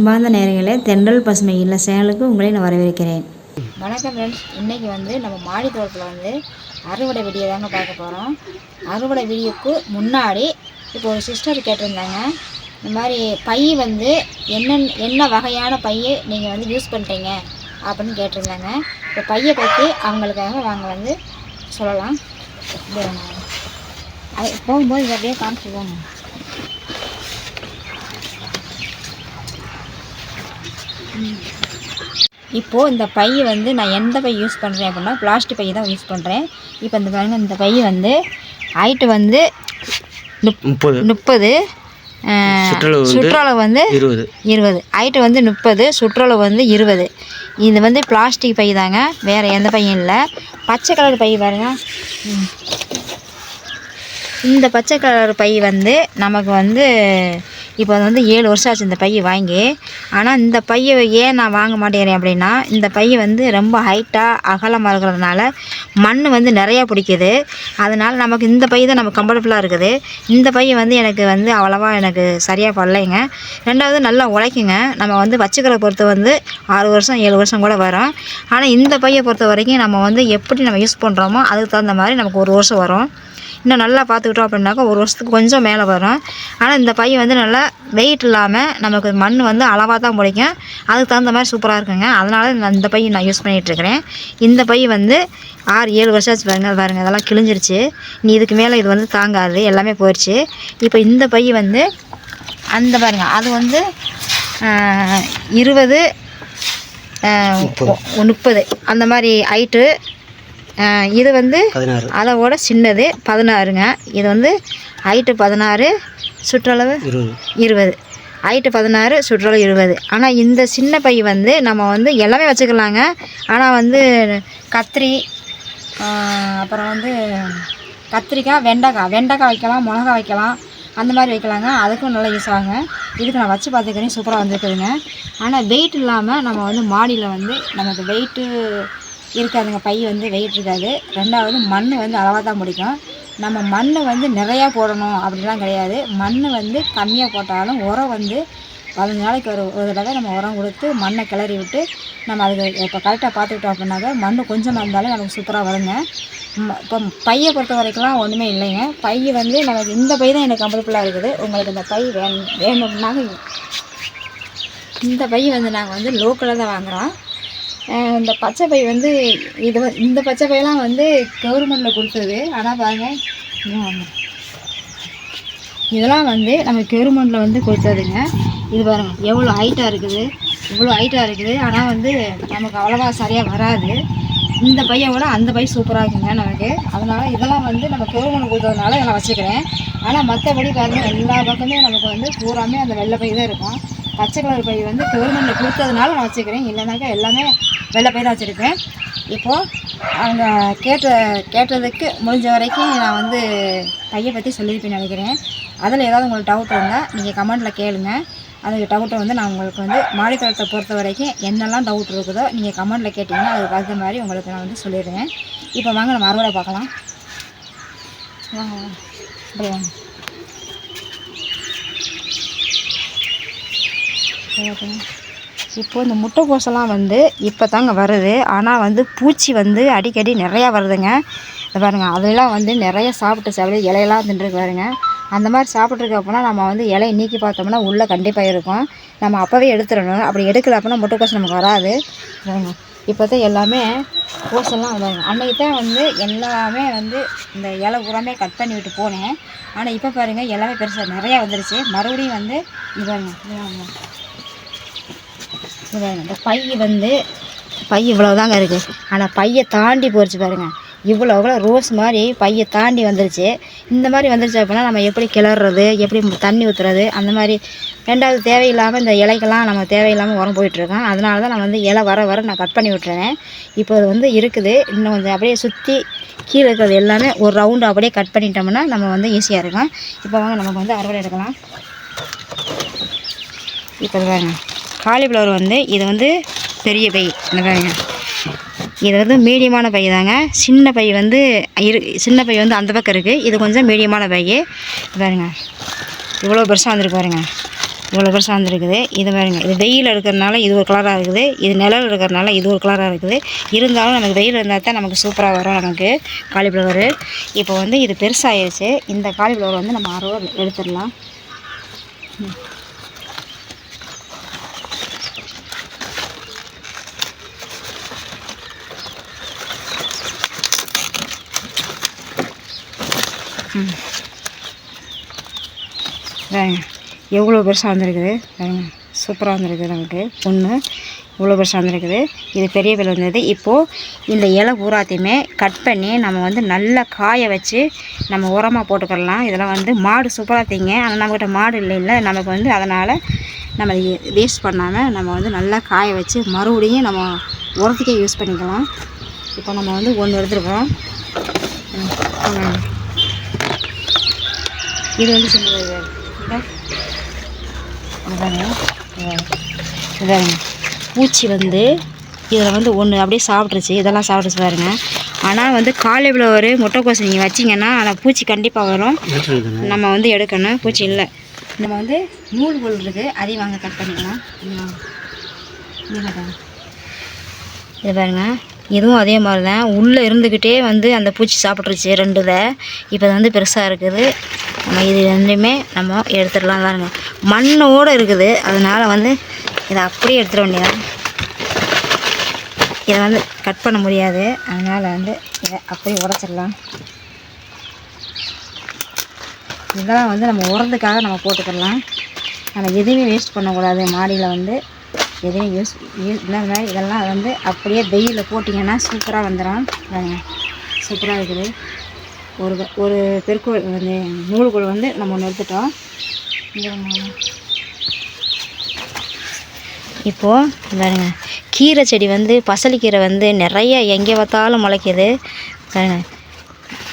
அன்பார்ந்த நேயர்களே, தென்றல் பசுமை இல்ல சேனலுக்கு உங்களை நான் வரவேற்கிறேன். வணக்கம் ஃப்ரெண்ட்ஸ். இன்றைக்கி நம்ம மாடி தோட்டத்தில் அறுவடை வீடியோ தாங்க பார்க்க போகிறோம். அறுவடை வீடியோக்கு முன்னாடி இப்போ ஒரு சிஸ்டர் கேட்டிருந்தாங்க, இந்த மாதிரி பை என்ன வகையான பையை நீங்கள் யூஸ் பண்ணுறீங்க அப்படின்னு கேட்டிருந்தாங்க. இப்போ பையை பற்றி அவங்களுக்காக நாங்கள் சொல்லலாம். அது போகும்போது இதை அப்படியே காமிச்சுக்கோங்க. இப்போது இந்த பை நான் எந்த பை யூஸ் பண்ணுறேன் அப்படின்னா பிளாஸ்டிக் பை தான் யூஸ் பண்ணுறேன். இப்போ இந்த பை ஹைட்டு 30, சுற்றளவு 20. ஹைட்டு 30, சுற்றளவு 20. இது பிளாஸ்டிக் பை தாங்க, வேறு எந்த பையும் இல்லை. பச்சை கலர் பை பாருங்க. இந்த பச்சை கலர் பை நமக்கு இப்போ 7 வருஷம் ஆச்சு இந்த பையை வாங்கி. ஆனால் இந்த பையை ஏன் நான் வாங்க மாட்டேங்கிறேன் அப்படின்னா, இந்த பை ரொம்ப ஹைட்டாக அகலமாக இருக்கிறதுனால மண் நிறையா பிடிக்குது. அதனால் நமக்கு இந்த பை தான் நமக்கு கம்ஃபர்டபுளாக இருக்குது. இந்த பை எனக்கு அவ்வளோவா எனக்கு சரியாக படலைங்க. ரெண்டாவது நல்லா உழைக்குங்க. நம்ம வச்சுக்கிற பொறுத்து 6 வருஷம் 7 வருஷம் கூட வரும். ஆனால் இந்த பையை பொறுத்த வரைக்கும் நம்ம எப்படி நம்ம யூஸ் பண்ணுறோமோ அதுக்கு தகுந்த மாதிரி நமக்கு 1 வருஷம் வரும். இன்னும் நல்லா பார்த்துக்கிட்டோம் அப்படின்னாக்கா 1 வருஷத்துக்கு கொஞ்சம் மேலே வரும். ஆனால் இந்த பை நல்லா வெயிட் இல்லாமல் நமக்கு மண் அளவாக தான் பிடிக்கும். அதுக்கு தகுந்த மாதிரி சூப்பராக இருக்குங்க. அதனால் இந்த பை நான் யூஸ் பண்ணிகிட்ருக்கிறேன். இந்த பை 6-7 வருஷம் ஆச்சு பாருங்கள். அதெல்லாம் கிழிஞ்சிருச்சு. நீ இதுக்கு மேலே இது தாங்காது, எல்லாமே போயிடுச்சு. இப்போ இந்த பை அந்த பாருங்கள், அது 20, 30 அந்த மாதிரி ஹைட்டு. இது அதோட சின்னது 16ங்க. இது ஹைட்டு 16, சுற்றளவு 20. ஹைட்டு 16, சுற்றளவு 20. ஆனால் இந்த சின்ன பை நம்ம எல்லாமே வச்சுக்கலாங்க. ஆனால் கத்திரி, அப்புறம் கத்திரிக்காய், வெண்டைக்காய் வைக்கலாம், மிளகா வைக்கலாம், அந்த மாதிரி வைக்கலாங்க. அதுக்கும் நல்லா யூஸ் ஆகுங்க. இதுக்கு நான் வச்சு பார்த்துக்கிறேன், சூப்பராக வந்துருக்குதுங்க. ஆனால் வெயிட் இல்லாமல் நம்ம மாடியில் நமக்கு வெயிட்டு இருக்காதுங்க. பை வெயிட் இருக்காது. ரெண்டாவது மண் அளவாக தான் பிடிக்கும். நம்ம மண் நிறையா போடணும் அப்படிலாம் கிடையாது. மண் கம்மியாக போட்டாலும் உரம் 15 நாளைக்கு ஒரு தடவை நம்ம உரம் கொடுத்து மண்ணை கிளறி விட்டு நம்ம அதுக்கு இப்போ கரெக்டாக பார்த்துக்கிட்டோம் அப்படின்னாக்க மண் கொஞ்சமாக இருந்தாலும் நமக்கு சூப்பராக வருங்க. இப்போ பையை பொறுத்த வரைக்கும்லாம் ஒன்றுமே இல்லைங்க. பை நமக்கு இந்த பை தான் எனக்கு கம்ஃபர்டபுளாக இருக்குது. உங்களுக்கு இந்த பை வேணும்னாங்க இந்த பை நாங்கள் லோக்கலில் தான் வாங்குகிறோம். இந்த பச்சை பை இந்த பச்சை பையெல்லாம் கவர்மெண்ட்டில் கொடுத்தது. ஆனால் பாருங்கள், இதெல்லாம் நம்ம கவர்மெண்ட்டில் கொடுத்ததுங்க. இது பாருங்கள் எவ்வளோ ஹைட்டாக இருக்குது, இவ்வளோ ஹைட்டாக இருக்குது. ஆனால் நமக்கு அவ்வளோவா சரியாக வராது. இந்த பையை விட அந்த பை சூப்பராக இருக்குங்க நமக்கு. அதனால் இதெல்லாம் நம்ம கவர்மெண்ட் கொடுத்ததுனால இதெல்லாம் வச்சுக்கிறேன். ஆனால் மற்றபடி பாருங்கள், எல்லா பக்கமே நமக்கு பூராமே அந்த வெள்ளை பை தான் இருக்கும். பச்சை கலர் பை கவர்மெண்ட்டில் கொடுத்ததுனால நான் வச்சுக்கிறேன். இல்லைனாக்கா எல்லாமே வெள்ளை பை தான் வச்சுருப்பேன். இப்போது அவங்க கேட்டதுக்கு முடிஞ்ச வரைக்கும் நான் பையை பற்றி சொல்லியிருப்பேன்னு நினைக்கிறேன். அதில் ஏதாவது உங்களுக்கு டவுட் இருந்தால் நீங்கள் கமெண்ட்டில் கேளுங்க. அதுக்கு டவுட்டை நான் உங்களுக்கு மாடி தோட்டத்தை பொறுத்த வரைக்கும் என்னெல்லாம் டவுட் இருக்குதோ நீங்கள் கமெண்ட்டில் கேட்டிங்கன்னா அதுக்கு தகுந்த மாதிரி உங்களுக்கு நான் சொல்லிடுவேன். இப்போ வாங்க நம்ம அறுவடை பார்க்கலாம். வாங்க அப்படி வாங்க. இப்போது இந்த முட்டைக்கோசெல்லாம் இப்போ தாங்க வருது. ஆனால் பூச்சி அடிக்கடி நிறையா வருதுங்க. இதை பாருங்கள், அதெல்லாம் நிறைய சாப்பிட்டு இலையெல்லாம் தின்றுருக்கு பாருங்க. அந்த மாதிரி சாப்பிட்ருக்கு அப்படின்னா நம்ம இலையை நீக்கி பார்த்தோம்னா உள்ளே கண்டிப்பாக இருக்கும். நம்ம அப்போவே எடுத்துடணும். அப்படி எடுக்கல அப்படின்னா முட்டைக்கோசம் நமக்கு வராது. இப்போ தான் எல்லாமே கோசெல்லாம் வருவாங்க. அன்றைக்கி தான் எல்லாமே இந்த இலை பூராமே கட் பண்ணி விட்டு போனேன். ஆனால் இப்போ பாருங்கள் எல்லாமே பெருசாக நிறையா வந்துருச்சு. மறுபடியும் இந்த பை இவ்வளோதாங்க இருக்குது. ஆனால் பையை தாண்டி போயிடுச்சு பாருங்கள். இவ்வளோ ரோஸ் மாதிரி பையை தாண்டி வந்துருச்சு. இந்த மாதிரி வந்துருச்சு அப்படின்னா நம்ம எப்படி கிளறது, எப்படி தண்ணி ஊற்றுறது, அந்த மாதிரி. ரெண்டாவது தேவையில்லாமல் இந்த இலைக்கெல்லாம் நம்ம தேவையில்லாமல் உரம் போயிட்டுருக்கோம். அதனால தான் நான் இலை வர நான் கட் பண்ணி விட்டுறேன். இப்போ அது இருக்குது. இன்னும் கொஞ்சம் அப்படியே சுற்றி கீழே இருக்கிறது எல்லாமே ஒரு ரவுண்டு அப்படியே கட் பண்ணிட்டோம்னா நம்ம ஈஸியாக இருக்கும். இப்போ வாங்க நமக்கு அறுவடை எடுக்கலாம். இப்போ பாருங்க, காலிஃப்ளவர் இது பெரிய பை. இந்த பாருங்க, இது மீடியமான பை தாங்க. சின்ன பை சின்ன பை அந்த பக்கம் இருக்குது. இது கொஞ்சம் மீடியமான பை. பாருங்க இவ்வளோ பெருசாக வந்துருக்கு பாருங்க. இவ்வளோ பெருசாக வந்துருக்குது. இது பாருங்க, இது வெயில் இருக்கிறதுனால இது ஒரு கலராக இருக்குது, இது நிழல் இருக்கிறதுனால இது ஒரு கலராக இருக்குது. இருந்தாலும் நமக்கு வெயில் இருந்தால் தான் நமக்கு சூப்பராக வரும் நமக்கு காலிஃப்ளவர். இப்போ வந்து இது பெருசாகிடுச்சு. இந்த காலிஃப்ளவர் வந்து நம்ம அறுவை எடுத்துடலாம். எவ்வளோ பெருசாக வந்துருக்குது பாருங்க, சூப்பராக வந்துருக்குது நமக்கு ஒன்று. இவ்வளோ பெருசாக வந்துருக்குது. இது பெரிய பில் வந்தது. இப்போது இந்த இலை பூராத்தையுமே கட் பண்ணி நம்ம வந்து நல்லா காய வச்சு நம்ம உரமாக போட்டுக்கலாம். இதெல்லாம் வந்து மாடு சூப்பராக திங்க. ஆனால் நம்மக்கிட்ட மாடு இல்லை நமக்கு வந்து, அதனால் நம்ம வேஸ்ட் பண்ணாமல் நம்ம வந்து நல்லா காய வச்சு மறுபடியும் நம்ம உரத்துக்கே யூஸ் பண்ணிக்கலாம். இப்போ நம்ம வந்து ஒன்று எடுத்துருக்கோம். இது வந்து சின்னது. இதாங்க பூச்சி வந்து இதில் வந்து ஒன்று அப்படியே சாப்பிட்ருச்சு. இதெல்லாம் சாப்பிட்ருச்சு பாருங்க. ஆனால் வந்து காலிஃப்ளவர் முட்டைக்கோஸ் நீங்கள் வச்சிங்கன்னா ஆனால் பூச்சி கண்டிப்பாக வரும். நம்ம வந்து எடுக்கணும். பூச்சி இல்லை. நம்ம வந்து நூல் கோல் இருக்குது, அதையும் வாங்க கட் பண்ணிக்கலாம். இது பாருங்க, இதுவும் அதே மாதிரி தான். உள்ளே இருந்துக்கிட்டே வந்து அந்த பூச்சி சாப்பிட்ருச்சு ரெண்டுதை. இப்போ இது வந்து பெருசாக இருக்குது. நம்ம இது ரெண்டுமே நம்ம எடுத்துடலாம். பாருங்க, மண்ணோடு இருக்குது. அதனால் வந்து இதை அப்படியே எடுத்துட வேண்டியதான். இதை வந்து கட் பண்ண முடியாது. அதனால் வந்து இதை அப்படியே உடச்சிடலாம். இதெல்லாம் வந்து நம்ம உரத்துக்காக நம்ம போட்டுக்கலாம். நம்ம எதுவுமே வேஸ்ட் பண்ணக்கூடாது. மாடியில் வந்து எதையும் இதெல்லாம் வந்து அப்படியே வெயிலில் போட்டிங்கன்னா சூப்பராக வந்துடும். சூப்பராக இருக்குது. ஒரு பெருக்கோள் வந்து நூல்கோள் வந்து நம்ம ஒன்று எடுத்துட்டோம். இப்போது பாருங்க, கீரை செடி வந்து பசலிக்கீரை வந்து நிறைய எங்கே பார்த்தாலும் முளைக்குது பாருங்க.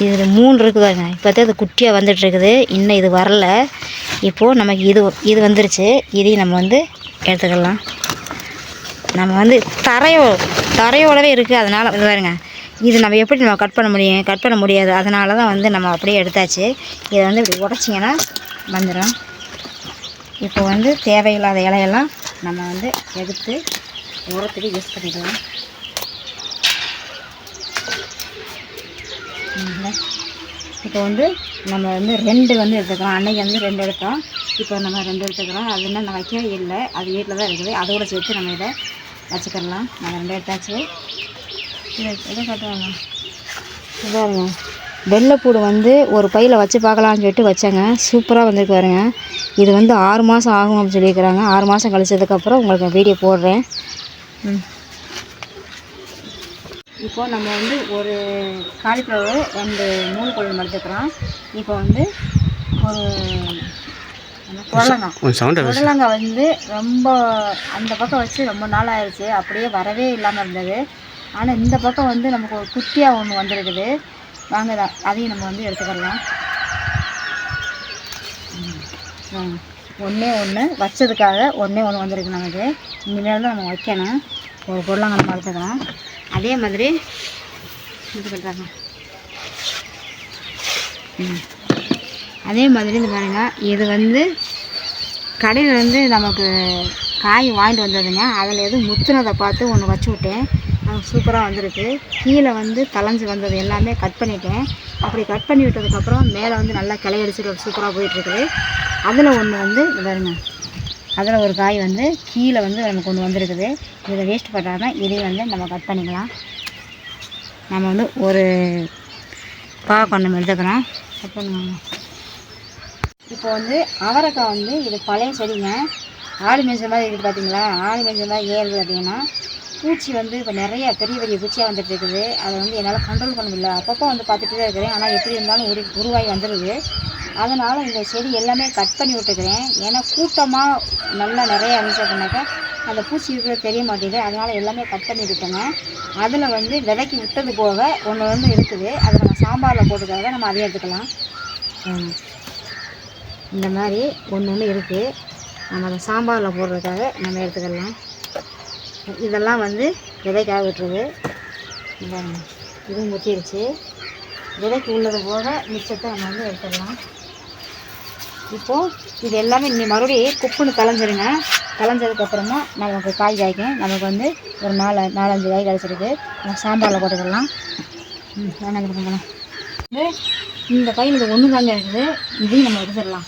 இதில் 3 இருக்குது பாருங்க. இப்போதான் இது குட்டியாக வந்துட்டுருக்குது. இன்னும் இது வரல. இப்போது நமக்கு இது வந்துருச்சு. இதையும் நம்ம வந்து எடுத்துக்கலாம். நம்ம வந்து தரையோடவே இருக்குது. அதனால் பாருங்க, இது நம்ம எப்படி நம்ம கட் பண்ண முடியாது. அதனால தான் வந்து நம்ம அப்படியே எடுத்தாச்சு. இதை வந்து இப்படி உடச்சிங்கன்னா வந்துடும். இப்போ வந்து தேவையில்லாத இலையெல்லாம் நம்ம வந்து எடுத்து உரத்துக்கு யூஸ் பண்ணிக்கலாம். இப்போ வந்து நம்ம வந்து 2 வந்து எடுத்துக்கலாம். அன்றைக்கி வந்து 2 எடுத்தோம். இப்போ நம்ம 2 எடுத்துக்கிறோம். அது என்ன நான் வைக்கவே இல்லை, அது வீட்டில் தான் இருக்குது. அதோடு சேர்த்து நம்ம இதை வச்சுக்கலாம். நம்ம 2 எடுத்தாச்சு. இதை காட்டுவாங்க. இதாங்க வெள்ளைப்பூடு வந்து ஒரு பையில் வச்சு பார்க்கலான்னு சொல்லிட்டு வச்சேங்க. சூப்பராக வந்துருக்கு பாருங்க. இது வந்து 6 மாதம் ஆகும் அப்படின்னு சொல்லியிருக்கிறாங்க. 6 மாதம் கழிச்சதுக்கப்புறம் உங்களுக்கு வீடியோ போடுறேன். இப்போது நம்ம வந்து ஒரு காலிஃப்ளவர் 2 நூல்கோல் எடுத்துக்கிறோம். இப்போ வந்து ஒரு புடலங்காய் வந்து ரொம்ப அந்த பக்கம் வச்சு ரொம்ப நாள் ஆயிடுச்சு. அப்படியே வரவே இல்லாமல் இருந்தது. ஆனால் இந்த பக்கம் வந்து நமக்கு ஒரு குட்டியாக ஒன்று வந்துருக்குது. வாங்க அதையும் நம்ம வந்து எடுத்துக்கலாம். ஒன்று வச்சதுக்காக ஒன்று வந்துருக்கு நமக்கு. இனிமேல் தான் நம்ம வைக்கணும். ஒரு புடலங்காய் நம்ம எடுத்துக்கலாம். அதே மாதிரி இது பண்ணுறாங்க. அதே மாதிரி இந்த பாருங்க, இது வந்து கடையில் வந்து நமக்கு காய் வாங்கிட்டு வந்ததுங்க. அதில் எதுவும் முத்துனதை பார்த்து ஒன்று வச்சு விட்டேன். சூப்பராக வந்துருக்கு. கீழே வந்து தளைஞ்சு வந்தது எல்லாமே கட் பண்ணிட்டேன். அப்படி கட் பண்ணி விட்டதுக்கப்புறம் மேலே வந்து நல்லா கிளையடிச்சிட்டு சூப்பராக போயிட்டுருக்குது. அதில் ஒன்று வந்து பாருங்க, அதில் ஒரு காய் வந்து கீழே வந்து நமக்கு ஒன்று வந்துருக்குது. இதை வேஸ்ட் பண்ணாமல் இதையும் வந்து நம்ம கட் பண்ணிக்கலாம். நம்ம வந்து ஒரு பாவக்காய் எடுத்துக்கிறோம். கட் பண்ணுவாங்க. இப்போ வந்து அவரைக்காய் வந்து இது பழைய செடிங்க. ஆடு மேய்ச்ச மாதிரி இருக்குது பார்த்தீங்களா. ஆடு மேய்ச்ச மாதிரி ஏறுது பார்த்தீங்கன்னா பூச்சி வந்து இப்போ நிறைய பெரிய பூச்சியாக வந்துட்டு இருக்குது. அதை வந்து என்னால் கண்ட்ரோல் பண்ண முடியல. அப்பப்போ வந்து பார்த்துட்டு தான் இருக்கிறேன். ஆனால் எப்படி இருந்தாலும் உருவாகி வந்துடுது. அதனால் இந்த செடி எல்லாமே கட் பண்ணி விட்டுக்கிறேன். ஏன்னா கூட்டமாக நல்லா நிறைய அனுப்பிச்சு பண்ணாக்கா அந்த பூச்சி இருக்கிறது தெரிய மாட்டேங்குது. அதனால் எல்லாமே கட் பண்ணி விட்டுங்க. அதில் வந்து விதைக்கி விட்டது போக ஒன்று வந்து இருக்குது. அதை நம்ம சாம்பாரில் போட்டுக்காக நம்ம அதையும் எடுத்துக்கலாம். இந்த மாதிரி ஒன்று இருக்குது. நம்ம அதை சாம்பாரில் போடுறதுக்காக நம்ம எடுத்துக்கலாம். இதெல்லாம் வந்து விதைக்காக விட்டுருது. இதுவும் முத்திருச்சு. விதைக்கு உள்ளது போக மிச்சத்தை நம்ம வந்து எடுத்துடலாம். இப்போது இது எல்லாமே மறுபடியும் குப்புன்னு கலைஞ்சிருங்க. கலைஞ்சதுக்கப்புறமா நமக்கு காய் காய்க்கும். நமக்கு வந்து ஒரு 4-5 காய் கிடச்சிருக்கு. நம்ம சாம்பாரில் போட்டுக்கலாம். வேணாம் கொடுக்கலாம். இந்த காய் இது ஒன்று தாங்க இருக்குது. இதையும் நம்ம எடுத்துடலாம்.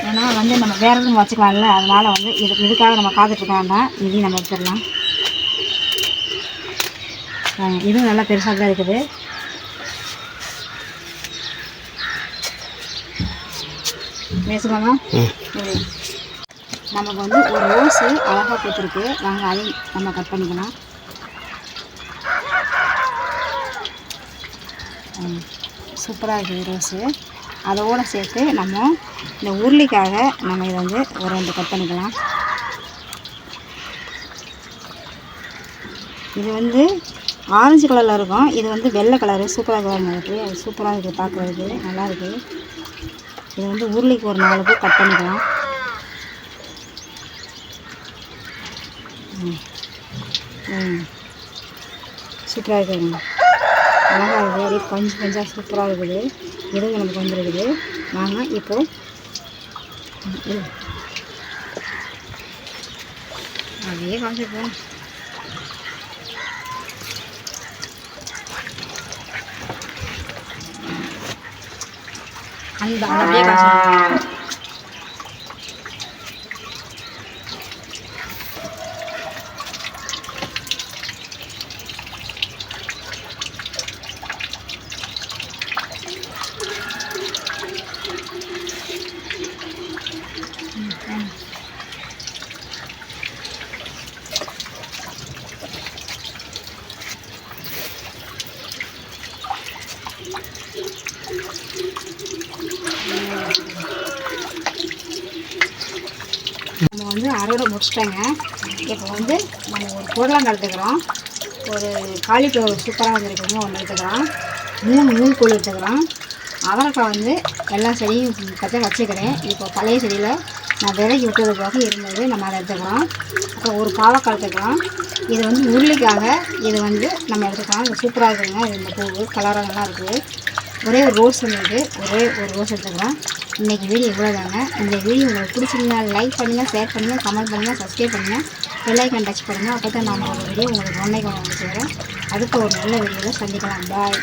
ஏன்னா வந்து நம்ம வேறு எதுவும் வச்சுக்கலாம்ல, அதனால் வந்து இதுக்காக நம்ம காத்துட்ருக்க வேண்டாம். இதையும் நம்ம எடுத்துடலாம். இதுவும் நல்லா பெருசாக தான் இருக்குது. பேசுவாங்க. நமக்கு வந்து ஒரு ரோஸு அழகாக பூத்துருக்கு. நாங்கள் அதையும் நம்ம கட் பண்ணிக்கலாம். சூப்பராக இருக்குது ரோஸு. அதோடு சேர்த்து நம்ம இந்த உருளைக்காக நம்ம இதை வந்து ஒரு 2 கட் பண்ணிக்கலாம். இது வந்து ஆரஞ்சு கலரில் இருக்கும். இது வந்து வெள்ளை கலரு. சூப்பராக இருக்குது. அது சூப்பராக இருக்குது, பார்க்குறதுக்கு நல்லா இருக்குது. இது வந்து உருளைக்கு ஒரு 4 பூ கட் பண்ணிக்கலாம். சூப்பராக இருக்குதுங்க. அழகாக இருக்குது. அப்படியே கொஞ்சம் சூப்பராக இருக்குது. இதுவும் நமக்கு வந்துருக்குது. நாங்கள் இப்போது அப்படியே காமிச்சிருப்போம். அந்த அப்படியே காமிச்சிருப்போம். நம்ம வந்து அறுவடை முடிச்சிட்டோங்க. இப்போ வந்து நம்ம ஒரு புடலங்காய் எடுத்துக்கிறோம். ஒரு காலிஃப்ளவர் சூப்பராக வந்துருக்குங்க, ஒன்று எடுத்துக்கிறோம். 3 நூல்கோல் எடுத்துக்கிறோம். அவரைக்காய் வந்து எல்லா செடியும் வச்சுக்கிறேன். இப்போ பழைய செடியில் நான் விலைக்கு விட்டது போக இருந்தது, நம்ம அதை எடுத்துக்கிறோம். அப்புறம் ஒரு பாவக்காய் எடுத்துக்கிறோம். இது வந்து உருளைக்காக இது வந்து நம்ம எடுத்துக்கலாம். இது சூப்பராக இருக்குதுங்க. இது இந்த பூவு கலராக நல்லா இருக்குது. ஒரே ஒரு ரோஸ் இருக்குது. ஒரே ஒரு ரோஸ் எடுத்துக்கலாம். இன்றைக்கி வீடியோ இவ்வளோ தாங்க. இந்த வீடியோ உங்களுக்கு பிடிச்சிருந்தா லைக் பண்ணுங்கள், ஷேர் பண்ணுங்கள், கமெண்ட் பண்ணுங்கள், சப்ஸ்கிரைப் பண்ணுங்கள், பெல் ஐக்கான் டச் பண்ணுங்கள். அப்போ தான் நான் ஒரு வீடியோ உங்களுக்கு ஒன்றைக்கு வந்து செய்கிறேன். அடுத்த ஒரு நல்ல வீடியோவில் சந்திக்கலாம். பாய்.